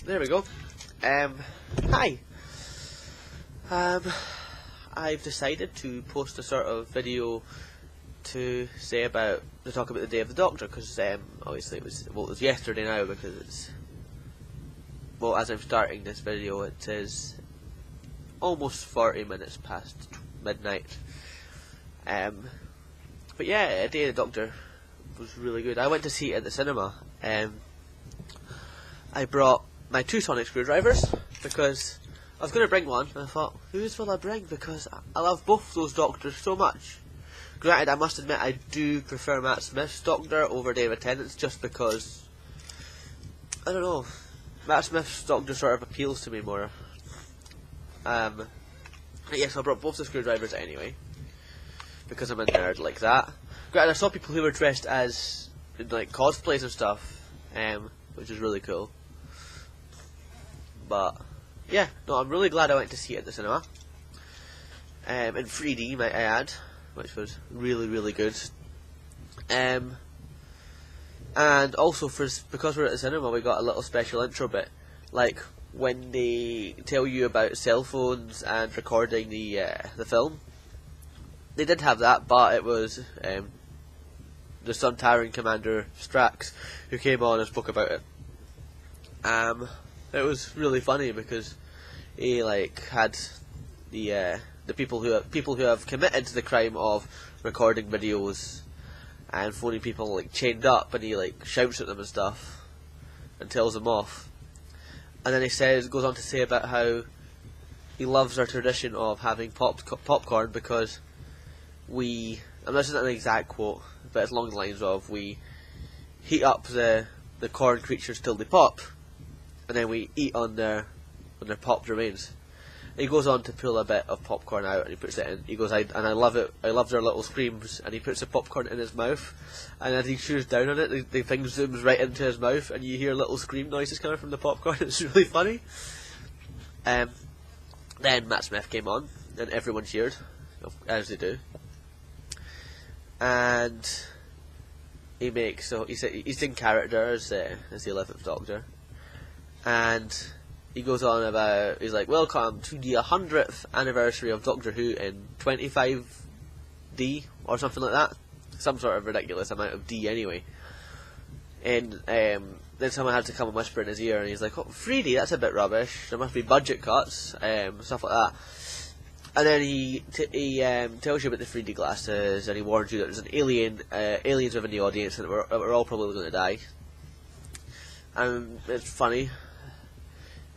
There we go. Hi. I've decided to post a sort of video to talk about the Day of the Doctor, because obviously it was yesterday now, because it's, well, as I'm starting this video, it is almost 40 minutes past midnight. But yeah, Day of the Doctor was really good. I went to see it at the cinema. I brought my 2 sonic screwdrivers because I was going to bring one, and I thought, whose will I bring? Because I love both those Doctors so much. Granted, I must admit I do prefer Matt Smith's Doctor over David Tennant's, just because, I don't know, Matt Smith's Doctor sort of appeals to me more. Yes, I brought both the screwdrivers anyway, because I'm a nerd like that. Granted, I saw people who were dressed as, in, like, cosplays and stuff, which is really cool. But yeah, no, I'm really glad I went to see it at the cinema. In 3D, might I add, which was really, really good. And also, because we're at the cinema, we got a little special intro bit, like when they tell you about cell phones and recording the film. They did have that, but it was the Suntaran Commander Strax who came on and spoke about it. It was really funny because he had the people who have committed the crime of recording videos and phoning people chained up, and he shouts at them and stuff and tells them off. And then he goes on to say about how he loves our tradition of having popcorn because we, and this isn't an exact quote, but it's along the lines of, we heat up the corn creatures till they pop, and then we eat on their popped remains. And he goes on to pull a bit of popcorn out and he puts it in. He goes, I love it. I love their little screams. And he puts the popcorn in his mouth, and as he chews down on it, the thing zooms right into his mouth, and you hear little scream noises coming from the popcorn. It's really funny. Then Matt Smith came on, and everyone cheered, as they do. And he's in character as the 11th Doctor. And he goes on about, he's like, welcome to the 100th anniversary of Doctor Who in 25D, or something like that. Some sort of ridiculous amount of D anyway. And then someone had to come and whisper in his ear, and he's like, oh, 3D, that's a bit rubbish, there must be budget cuts, stuff like that. And then he tells you about the 3D glasses, and he warns you that there's aliens within the audience, and that we're all probably going to die. And it's funny.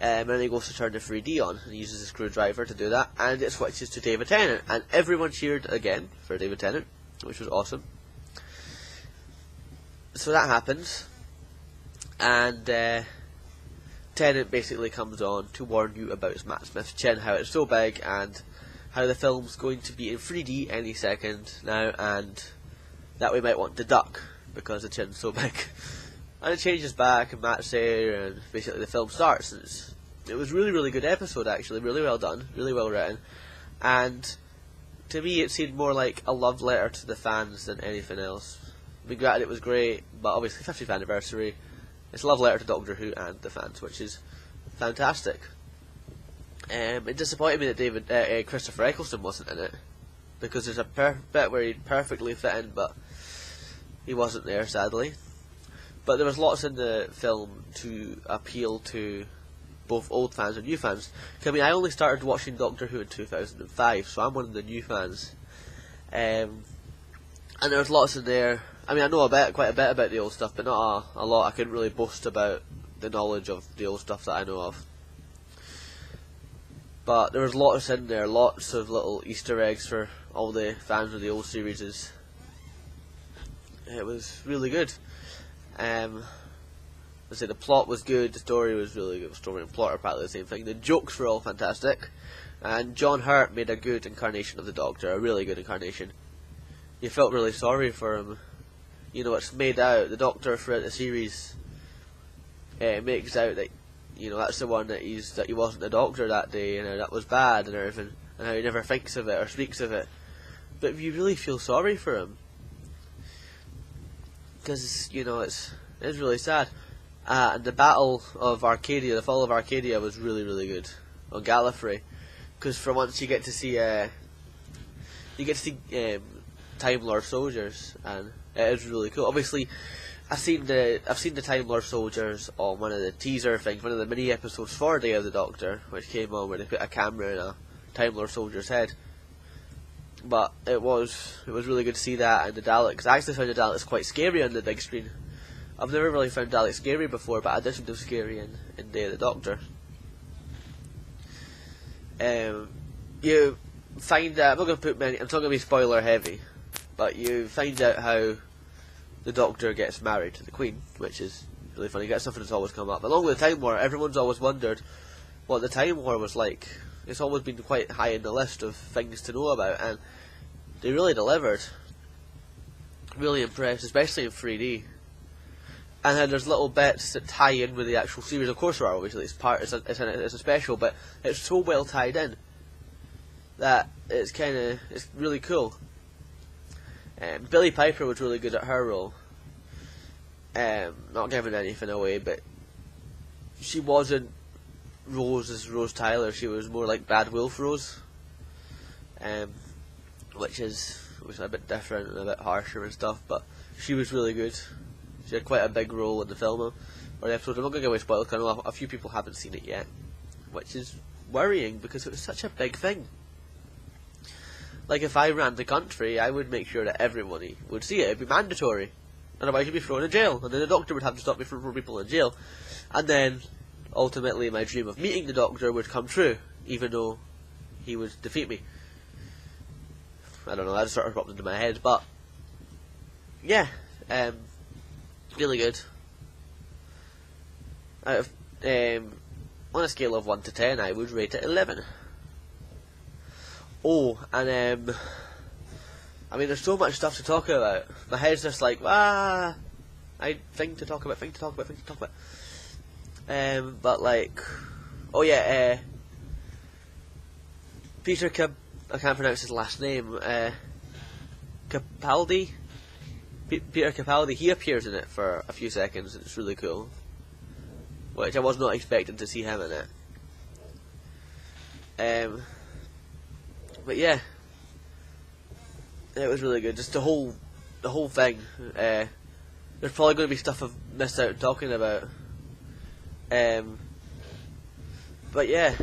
And then he goes to turn the 3D on, and he uses a screwdriver to do that, and it switches to David Tennant, and everyone cheered again for David Tennant, which was awesome. So that happens, and Tennant basically comes on to warn you about his Matt Smith's chin, how it's so big, and how the film's going to be in 3D any second now, and that we might want to duck because the chin's so big. And it changes back, and Matt's there, and basically the film starts. And it was really, really good episode, actually. Really well done, really well written. And to me, it seemed more like a love letter to the fans than anything else. I mean, granted, it was great, but obviously 50th anniversary. It's a love letter to Doctor Who and the fans, which is fantastic. It disappointed me that Christopher Eccleston wasn't in it, because there's a bit where he'd perfectly fit in, but he wasn't there, sadly. But there was lots in the film to appeal to both old fans and new fans. I mean, I only started watching Doctor Who in 2005, so I'm one of the new fans. And there was lots in there. I mean, I know quite a bit about the old stuff, but not a lot. I couldn't really boast about the knowledge of the old stuff that I know of. But there was lots in there, lots of little Easter eggs for all the fans of the old series. It was really good. I say the plot was good, the story was really good. Story and plot are practically the same thing. The jokes were all fantastic, and John Hurt made a good incarnation of the Doctor, a really good incarnation. You felt really sorry for him. You know, it's made out, the Doctor throughout the series makes out that, you know, that's the one that he wasn't the Doctor that day, and that was bad and everything, and how he never thinks of it or speaks of it. But you really feel sorry for him, because, you know, it's really sad. And the Battle of Arcadia, the Fall of Arcadia, was really, really good on Gallifrey, because for once you get to see Time Lord soldiers, and it is really cool. Obviously, I've seen the Time Lord soldiers on one of the teaser things, one of the mini episodes for Day of the Doctor, which came on where they put a camera in a Time Lord soldier's head. But it was really good to see that, and the Daleks. I actually found the Daleks quite scary on the big screen. I've never really found Daleks scary before, but I did find them scary in Day of the Doctor. You find out, I'm not going to put many, I'm not going to be spoiler heavy, but you find out how the Doctor gets married to the Queen, which is really funny. That's something that's always come up. Along with the Time War, everyone's always wondered what the Time War was like. It's always been quite high in the list of things to know about, and they really delivered. Really impressed, especially in 3D. And then there's little bits that tie in with the actual series. Of course there are, obviously. It's a special, but it's so well tied in that it's really cool. Billie Piper was really good at her role. Not giving anything away, but she wasn't Rose as Rose Tyler. She was more like Bad Wolf Rose, which was a bit different and a bit harsher and stuff. But she was really good. She had quite a big role in the film or the episode. I'm not going to give away spoilers because I know a few people haven't seen it yet, which is worrying because it was such a big thing. Like, if I ran the country, I would make sure that everybody would see it. It'd be mandatory. Otherwise, you'd be thrown in jail. And then the Doctor would have to stop me from throwing people in jail. And then, ultimately, my dream of meeting the Doctor would come true, even though he would defeat me. I don't know, that just sort of popped into my head. But, yeah. Really good. Out of, on a scale of 1 to 10, I would rate it 11. Oh, and I mean, there's so much stuff to talk about. My head's just like, thing to talk about. But like, oh yeah, Peter I can't pronounce his last name. Capaldi. Peter Capaldi. He appears in it for a few seconds, and it's really cool. Which I was not expecting to see him in it. But yeah, it was really good. Just the whole thing. There's probably going to be stuff I've missed out talking about. But yeah,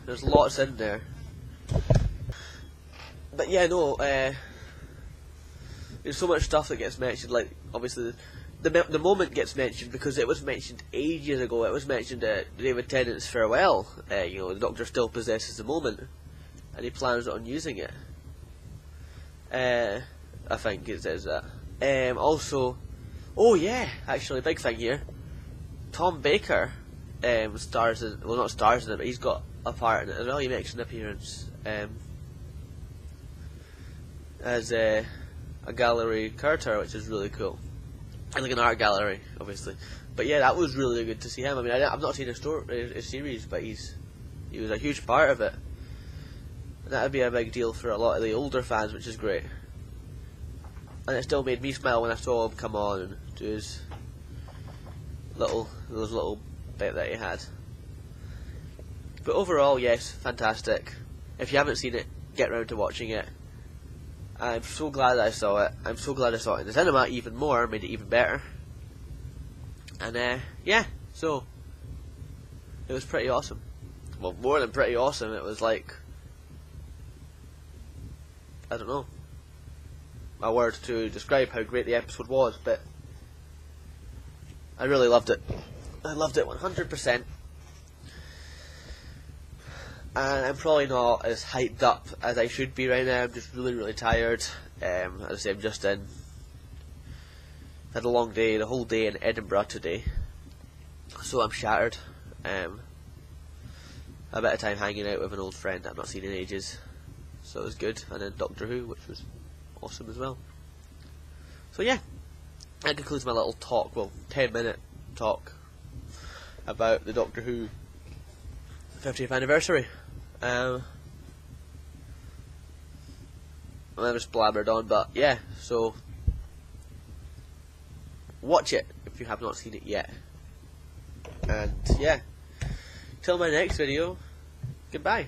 there's lots in there. But yeah, no. There's so much stuff that gets mentioned. Like, obviously, the moment gets mentioned because it was mentioned ages ago. It was mentioned at David Tennant's farewell. The Doctor still possesses the moment, and he plans on using it. I think it says that. Also, oh yeah, actually, big thing here. Tom Baker stars in, well, not stars in it, but he's got a part in it as well. He makes an appearance as a gallery curator, which is really cool. And like an art gallery, obviously. But yeah, that was really good to see him. I mean, I've not seen a series, but he was a huge part of it. And that would be a big deal for a lot of the older fans, which is great. And it still made me smile when I saw him come on and do his little bit that he had. But overall, yes, fantastic. If you haven't seen it, get round to watching it. I'm so glad I saw it. I'm so glad I saw it in the cinema even more, made it even better. And yeah, so it was pretty awesome. Well, more than pretty awesome, it was like, I don't know a word to describe how great the episode was, but I really loved it. I loved it 100%. And I'm probably not as hyped up as I should be right now. I'm just really, really tired. As I say, I'm just had a long day, the whole day in Edinburgh today, so I'm shattered. A bit of time hanging out with an old friend that I've not seen in ages, so it was good. And then Doctor Who, which was awesome as well. So yeah, that concludes my little talk, well, 10-minute talk about the Doctor Who 50th anniversary. I just blabbered on, but yeah, so watch it if you have not seen it yet. And yeah, till my next video, goodbye.